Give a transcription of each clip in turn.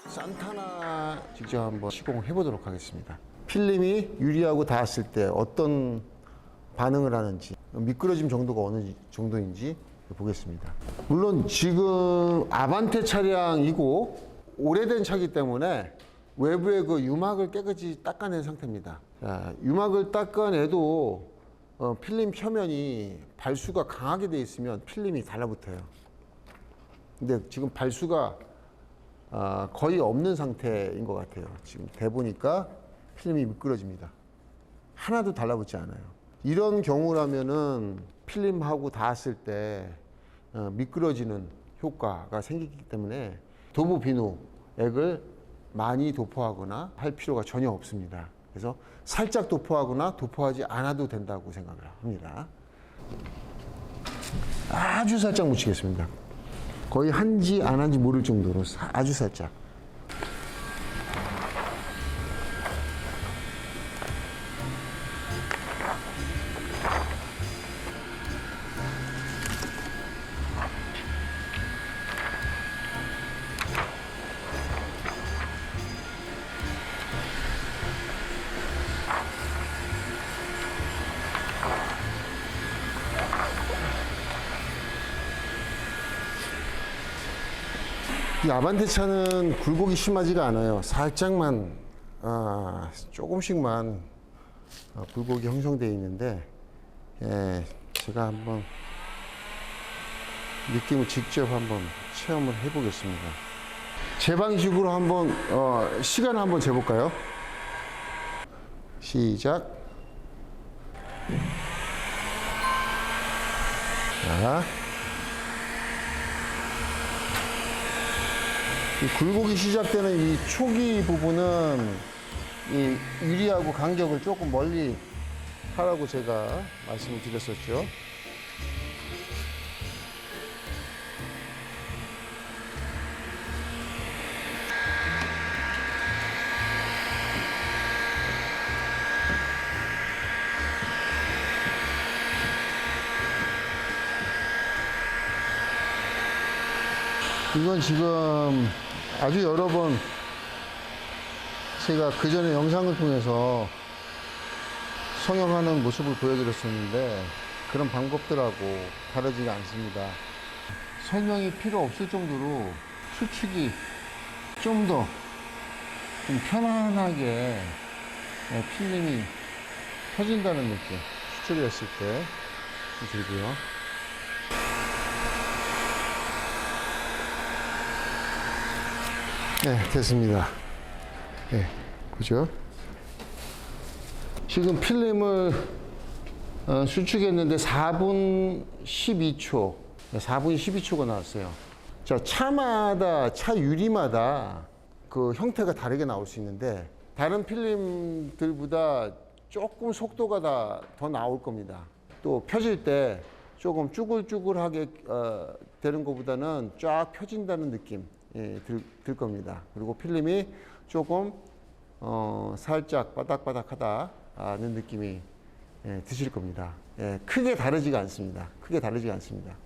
산타나 직접 한번 시공을 해보도록 하겠습니다. 필름이 유리하고 닿았을 때 어떤 반응을 하는지, 미끄러짐 정도가 어느 정도인지 보겠습니다. 물론 지금 아반떼 차량이고 오래된 차기 때문에 외부의 그 유막을 깨끗이 닦아낸 상태입니다. 자, 유막을 닦아내도 필름 표면이 발수가 강하게 되어 있으면 필름이 달라붙어요. 근데 지금 발수가 거의 없는 상태인 것 같아요. 지금 대보니까 필름이 미끄러집니다. 하나도 달라붙지 않아요. 이런 경우라면은 필름하고 닿았을 때 미끄러지는 효과가 생기기 때문에 도부 비누액을 많이 도포하거나 할 필요가 전혀 없습니다. 그래서 살짝 도포하거나 도포하지 않아도 된다고 생각을 합니다. 아주 살짝 묻히겠습니다. 거의 한지 안 한지 모를 정도로 아주 살짝. 이 아반떼 차는 굴곡이 심하지가 않아요. 살짝만, 조금씩만 굴곡이 형성되어 있는데, 제가 한번 느낌을 직접 한번 체험을 해보겠습니다. 제 방식으로 한번 시간을 한번 재볼까요? 시작. 자. 이 굴곡이 시작되는 이 초기 부분은 이 유리하고 간격을 조금 멀리 하라고 제가 말씀을 드렸었죠. 이건 지금 아주 여러 번 제가 그 전에 영상을 통해서 성형하는 모습을 보여드렸었는데 그런 방법들하고 다르지가 않습니다. 설명이 필요 없을 정도로 수축이 좀 더 좀 편안하게 필름이 펴진다는 느낌, 수축을 했을 때 들고요. 네, 됐습니다. 네, 보죠. 지금 필름을 수축했는데 4분 12초, 4분 12초가 나왔어요. 자, 차마다, 차 유리마다 그 형태가 다르게 나올 수 있는데 다른 필름들보다 조금 속도가 더 나올 겁니다. 또 펴질 때 조금 쭈글쭈글하게 되는 것보다는 쫙 펴진다는 느낌 들 겁니다. 그리고 필름이 조금 살짝 바닥바닥하다는 느낌이 드실 겁니다. 크게 다르지가 않습니다. 크게 다르지가 않습니다.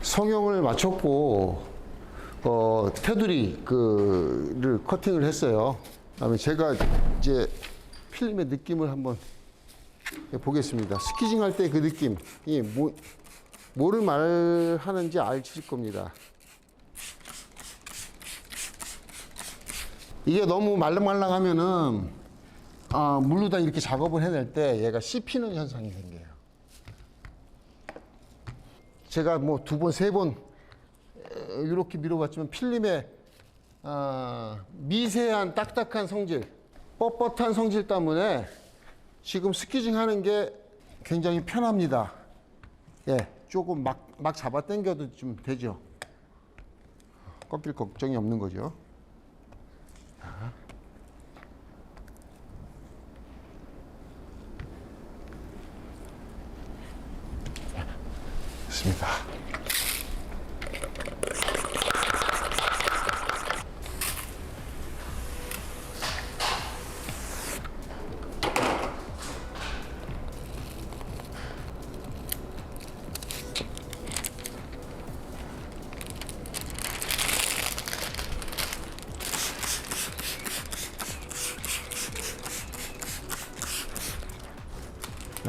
성형을 마쳤고 테두리를 커팅을 했어요. 그다음에 제가 이제 필름의 느낌을 한번 보겠습니다. 스키징 할 때 그 느낌이 뭐를 말하는지 아실 겁니다. 이게 너무 말랑말랑하면은 물로다 이렇게 작업을 해낼 때 얘가 씹히는 현상이 생겨요. 제가 뭐 2번, 3번 이렇게 밀어봤지만 필름의 미세한 딱딱한 성질, 뻣뻣한 성질 때문에 지금 스키징 하는 게 굉장히 편합니다. 예, 조금 막 잡아 당겨도 좀 되죠. 꺾일 걱정이 없는 거죠. 자. 됐습니다.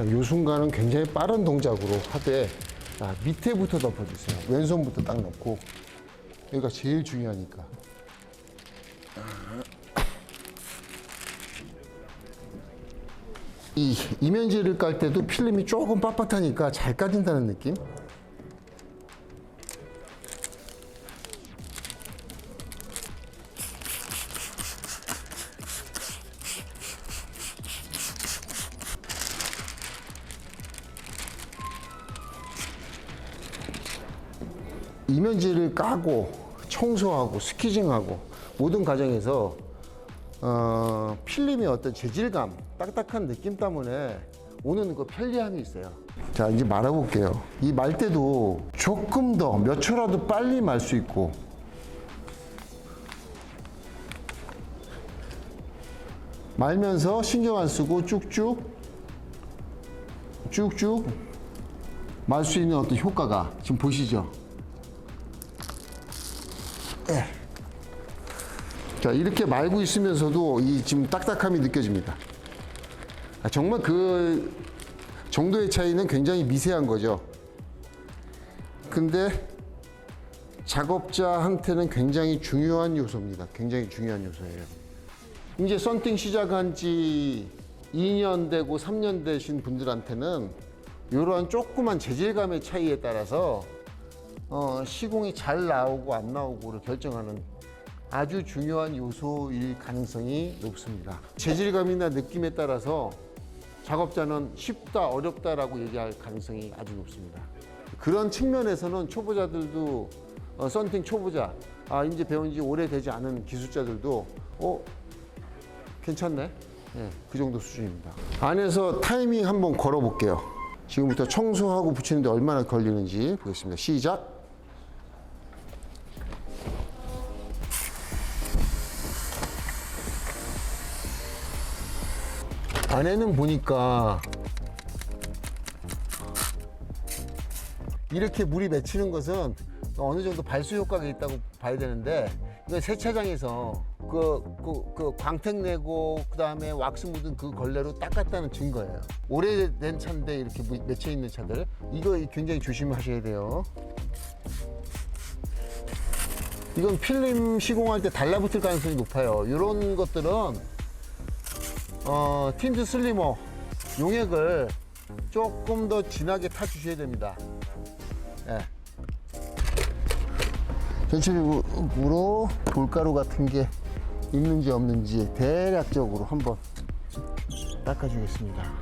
이 순간은 굉장히 빠른 동작으로 하되 밑에부터 덮어주세요. 왼손부터 딱 넣고 여기가 제일 중요하니까. 이 이면지를 깔 때도 필름이 조금 빳빳하니까 잘 까진다는 느낌? 이면지를 까고 청소하고 스키징하고 모든 과정에서 필름의 어떤 재질감, 딱딱한 느낌 때문에 오는 그 편리함이 있어요. 자, 이제 말아볼게요. 이 말 때도 조금 더 몇 초라도 빨리 말 수 있고, 말면서 신경 안 쓰고 쭉쭉 말 수 있는 어떤 효과가 지금 보시죠. 네. 자, 이렇게 말고 있으면서도 이 지금 딱딱함이 느껴집니다. 정말 그 정도의 차이는 굉장히 미세한 거죠. 근데 작업자한테는 굉장히 중요한 요소입니다. 굉장히 중요한 요소예요. 이제 썬팅 시작한 지 2년 되고 3년 되신 분들한테는 이러한 조그만 재질감의 차이에 따라서 시공이 잘 나오고 안 나오고를 결정하는 아주 중요한 요소일 가능성이 높습니다. 재질감이나 느낌에 따라서 작업자는 쉽다, 어렵다라고 얘기할 가능성이 아주 높습니다. 그런 측면에서는 초보자들도 썬팅 초보자, 이제 배운 지 오래되지 않은 기술자들도 괜찮네. 네, 그 정도 수준입니다. 안에서 타이밍 한번 걸어 볼게요. 지금부터 청소하고 붙이는데 얼마나 걸리는지 보겠습니다. 시작. 안에는 보니까 이렇게 물이 맺히는 것은 어느 정도 발수 효과가 있다고 봐야 되는데, 이건 세차장에서 그 광택 내고 그 다음에 왁스 묻은 그 걸레로 닦았다는 증거예요. 오래된 차인데 이렇게 맺혀 있는 차들, 이거 굉장히 조심하셔야 돼요. 이건 필름 시공할 때 달라붙을 가능성이 높아요. 이런 것들은 틴트 슬리머 용액을 조금 더 진하게 타주셔야 됩니다. 네. 전체적으로 돌가루 같은 게 있는지 없는지 대략적으로 한번 닦아주겠습니다.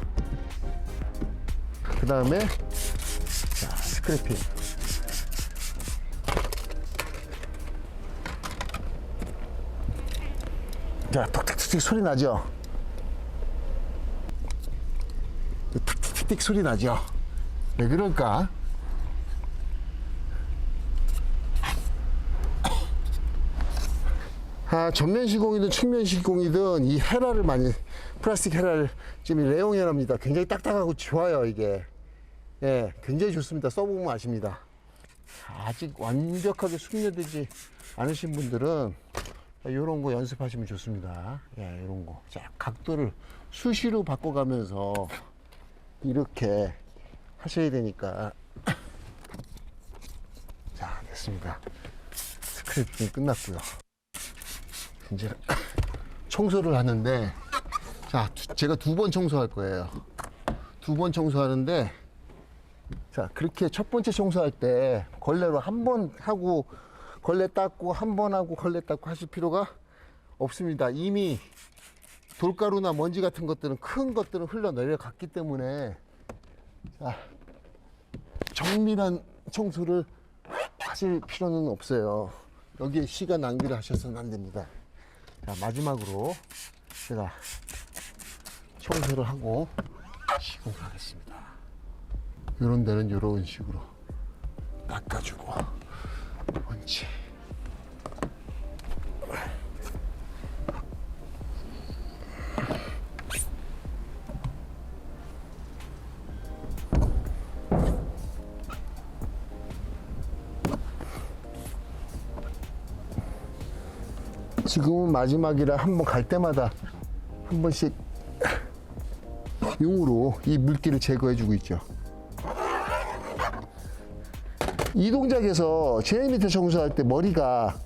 그 다음에 스크래핑. 자, 톡톡톡 소리 나죠? 틱틱틱 소리 나죠? 왜 그럴까? 전면 시공이든 측면 시공이든 이 헤라를 많이, 플라스틱 헤라를, 지금 레용 헤라입니다. 굉장히 딱딱하고 좋아요, 이게. 예, 굉장히 좋습니다. 써보면 아십니다. 아직 완벽하게 숙련되지 않으신 분들은 이런 거 연습하시면 좋습니다. 예, 이런 거. 자, 각도를 수시로 바꿔가면서 이렇게 하셔야 되니까. 자, 됐습니다. 스크래핑이 끝났고요. 이제 청소를 하는데, 자, 제가 2번 청소할 거예요. 2번 청소하는데, 자, 그렇게 첫 번째 청소할 때 걸레로 한 번 하고 걸레 닦고 한 번 하고 걸레 닦고 하실 필요가 없습니다. 이미 돌가루나 먼지 같은 것들은 큰 것들은 흘러 내려갔기 때문에 자, 정밀한 청소를 하실 필요는 없어요. 여기에 시간 낭비를 하셔서는 안 됩니다. 자, 마지막으로 제가 청소를 하고 시공하겠습니다. 이런 데는 이런 식으로 닦아주고 먼지 지금은 마지막이라 한 번 갈 때마다 한 번씩 용으로 이 물기를 제거해 주고 있죠. 이 동작에서 제일 밑에 청소할 때 머리가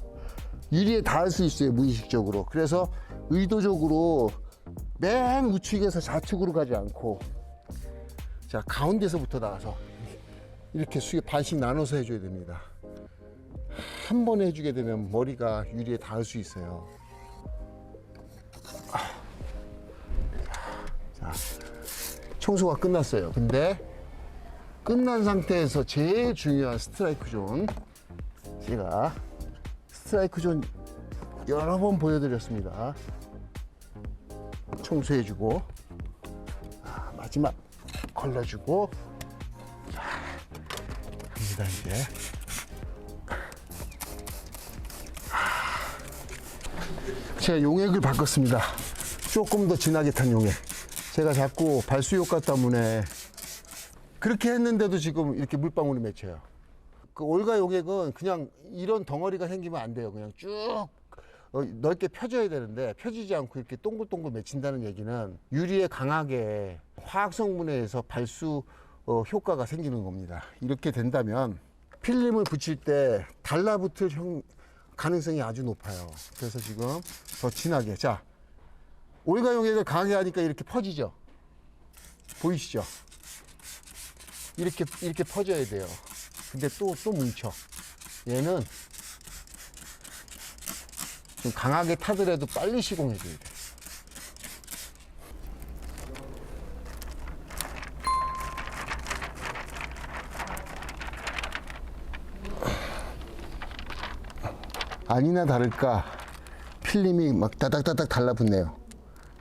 유리에 닿을 수 있어요, 무의식적으로. 그래서 의도적으로 맨 우측에서 좌측으로 가지 않고 자, 가운데서부터 나와서 이렇게 수에 반씩 나눠서 해줘야 됩니다. 한 번 해주게 되면 머리가 유리에 닿을 수 있어요. 자, 청소가 끝났어요. 근데 끝난 상태에서 제일 중요한 스트라이크 존, 제가 스트라이크 존 여러 번 보여드렸습니다. 청소해주고 마지막 걸러주고 자, 갑니다. 이제 제가 용액을 바꿨습니다. 조금 더 진하게 탄 용액. 제가 자꾸 발수효과 때문에 그렇게 했는데도 지금 이렇게 물방울이 맺혀요. 그 올가 용액은 그냥 이런 덩어리가 생기면 안 돼요. 그냥 쭉 넓게 펴져야 되는데 펴지지 않고 이렇게 동글동글 맺힌다는 얘기는 유리에 강하게 화학 성분에 의해서 발수 효과가 생기는 겁니다. 이렇게 된다면 필름을 붙일 때 달라붙을 가능성이 아주 높아요. 그래서 지금 더 진하게. 자, 올가 용액을 강하게 하니까 이렇게 퍼지죠. 보이시죠? 이렇게 퍼져야 돼요. 근데 또 뭉쳐. 얘는 좀 강하게 타더라도 빨리 시공해줘야 돼. 아니나 다를까 필름이 막 따닥따닥 달라붙네요.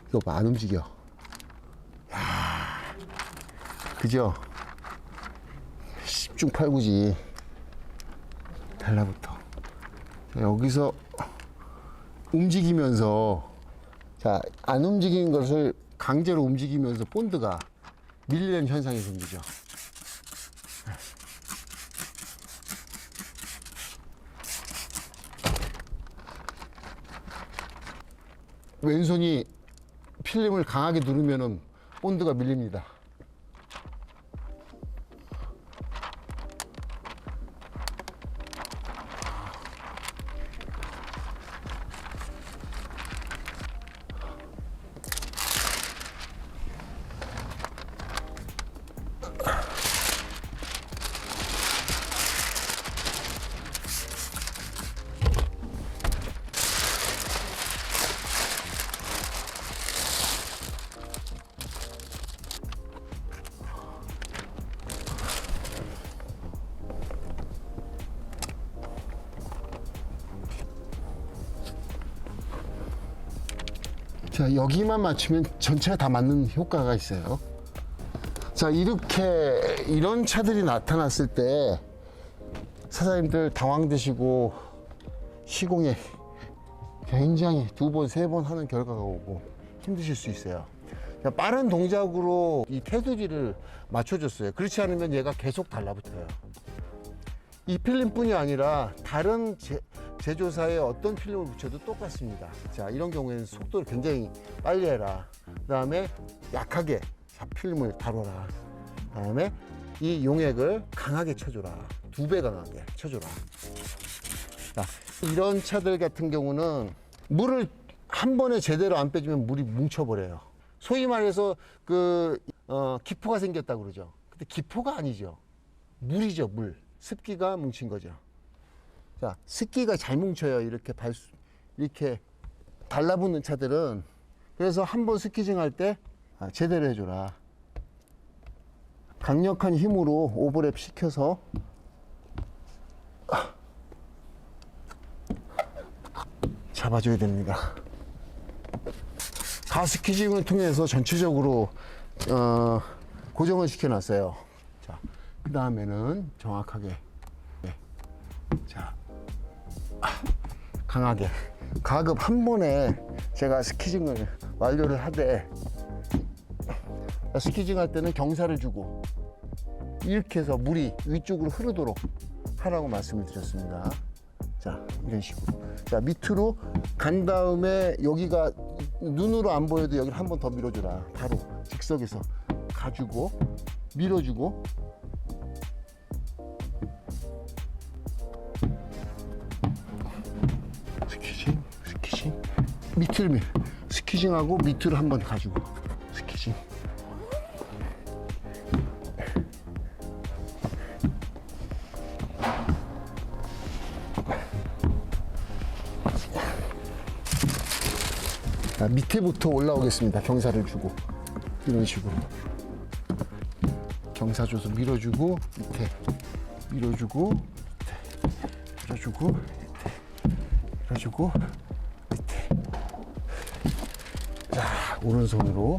이거 봐, 안 움직여. 야, 그죠? 10중 8구지 달라붙어. 여기서 움직이면서 자, 안 움직이는 것을 강제로 움직이면서 본드가 밀리는 현상이 생기죠. 왼손이 필름을 강하게 누르면은 본드가 밀립니다. 자, 여기만 맞추면 전체가 다 맞는 효과가 있어요. 자, 이렇게 이런 차들이 나타났을 때 사장님들 당황되시고 시공에 굉장히 2번, 3번 하는 결과가 오고 힘드실 수 있어요. 자, 빠른 동작으로 이 테두리를 맞춰줬어요. 그렇지 않으면 얘가 계속 달라붙어요. 이 필름뿐이 아니라 다른 제조사의 어떤 필름을 붙여도 똑같습니다. 자, 이런 경우에는 속도를 굉장히 빨리 해라. 그 다음에 약하게 필름을 다뤄라. 그 다음에 이 용액을 강하게 쳐줘라. 2배 강하게 쳐줘라. 자, 이런 차들 같은 경우는 물을 한 번에 제대로 안 빼주면 물이 뭉쳐버려요. 소위 말해서 기포가 생겼다고 그러죠. 근데 기포가 아니죠. 물이죠, 물. 습기가 뭉친 거죠. 자, 습기가 잘 뭉쳐요. 이렇게 달라붙는 차들은. 그래서 한번 스키징 할 때 제대로 해줘라. 강력한 힘으로 오버랩 시켜서 잡아줘야 됩니다. 가스키징을 통해서 전체적으로 고정을 시켜놨어요. 자, 그 다음에는 정확하게, 네. 자, 강하게 가급 한 번에 제가 스키징을 완료를 하되, 스키징 할 때는 경사를 주고 이렇게 해서 물이 위쪽으로 흐르도록 하라고 말씀을 드렸습니다. 자, 이런 식으로. 자, 밑으로 간 다음에 여기가 눈으로 안 보여도 여기를 한 번 더 밀어줘라. 바로 즉석에서 가지고 밀어주고, 스키징 밑을 스키징하고 밑으로 한 번 가지고 스키징. 자, 밑에부터 올라오겠습니다. 경사를 주고 이런 식으로 경사 줘서 밀어주고, 밑에 밀어주고, 밑에 밀어주고, 밑에 밀어주고, 밑에. 자, 오른손으로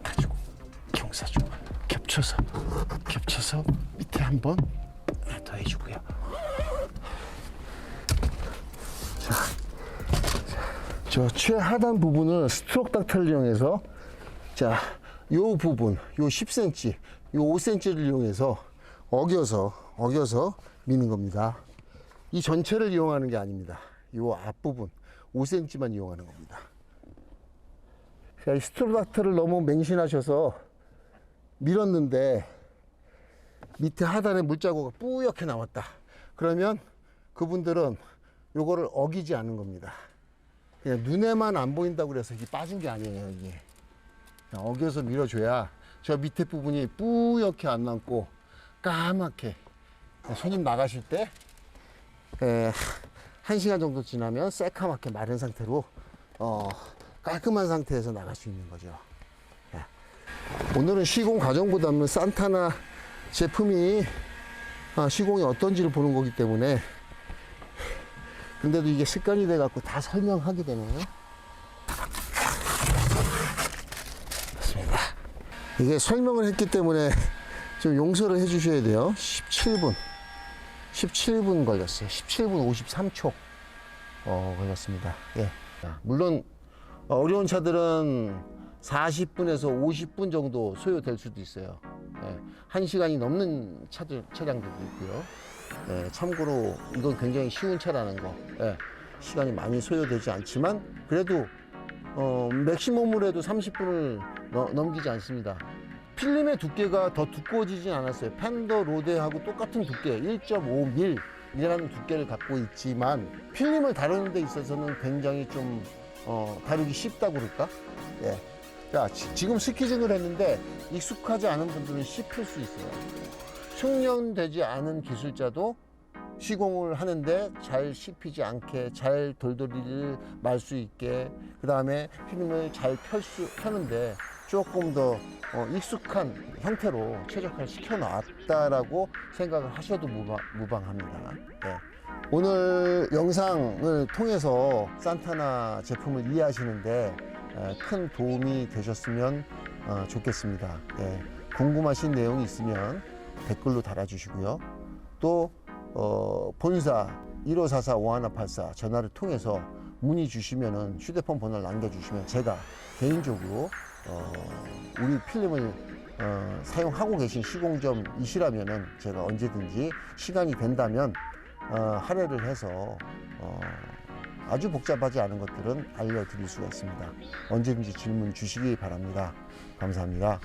가지고 경사 주고 겹쳐서 밑에 한 번 더 해주고요. 저 최하단 부분을 스트로크 닥터를 이용해서, 자, 요 부분, 요 10cm, 요 5cm를 이용해서 어겨서 미는 겁니다. 이 전체를 이용하는 게 아닙니다. 요 앞부분 5cm만 이용하는 겁니다. 자, 이 스트로크 닥터를 너무 맹신하셔서 밀었는데 밑에 하단에 물자국가 뿌옇게 나왔다. 그러면 그분들은 요거를 어기지 않은 겁니다. 그냥 눈에만 안 보인다고 그래서 이게 빠진 게 아니에요. 이게 어겨서 밀어줘야 저 밑에 부분이 뿌옇게 안 남고 까맣게, 손님 나가실 때 1시간 정도 지나면 새카맣게 마른 상태로 깔끔한 상태에서 나갈 수 있는 거죠. 오늘은 시공 과정보다는 산타나 제품이 시공이 어떤지를 보는 거기 때문에, 근데도 이게 습관이 돼갖고 다 설명하게 되네요. 맞습니다. 이게 설명을 했기 때문에 좀 용서를 해주셔야 돼요. 17분 걸렸어요. 17분 53초 걸렸습니다. 예. 물론 어려운 차들은 40분에서 50분 정도 소요될 수도 있어요. 예. 1시간이 넘는 차량들도 있고요. 예, 참고로 이건 굉장히 쉬운 차라는 거, 예, 시간이 많이 소요되지 않지만 그래도 맥시멈으로 해도 30분을 넘기지 않습니다. 필름의 두께가 더 두꺼워지진 않았어요. 팬더 로데하고 똑같은 두께 1.5mm이라는 두께를 갖고 있지만 필름을 다루는 데 있어서는 굉장히 좀 다루기 쉽다고 그럴까? 예. 자, 지금 스키징을 했는데 익숙하지 않은 분들은 씹힐 수 있어요. 숙련되지 않은 기술자도 시공을 하는데 잘 씹히지 않게, 잘 돌돌이를 말 수 있게, 그 다음에 필름을 잘 펴는데 조금 더 익숙한 형태로 최적화를 시켜놨다라고 생각을 하셔도 무방합니다. 네. 오늘 영상을 통해서 산타나 제품을 이해하시는데 큰 도움이 되셨으면 좋겠습니다. 네. 궁금하신 내용이 있으면 댓글로 달아주시고요. 또 본사 1544-5184 전화를 통해서 문의 주시면은 휴대폰 번호를 남겨주시면 제가 개인적으로 우리 필름을 사용하고 계신 시공점이시라면은 제가 언제든지 시간이 된다면 할애를 해서 아주 복잡하지 않은 것들은 알려드릴 수가 있습니다. 언제든지 질문 주시기 바랍니다. 감사합니다.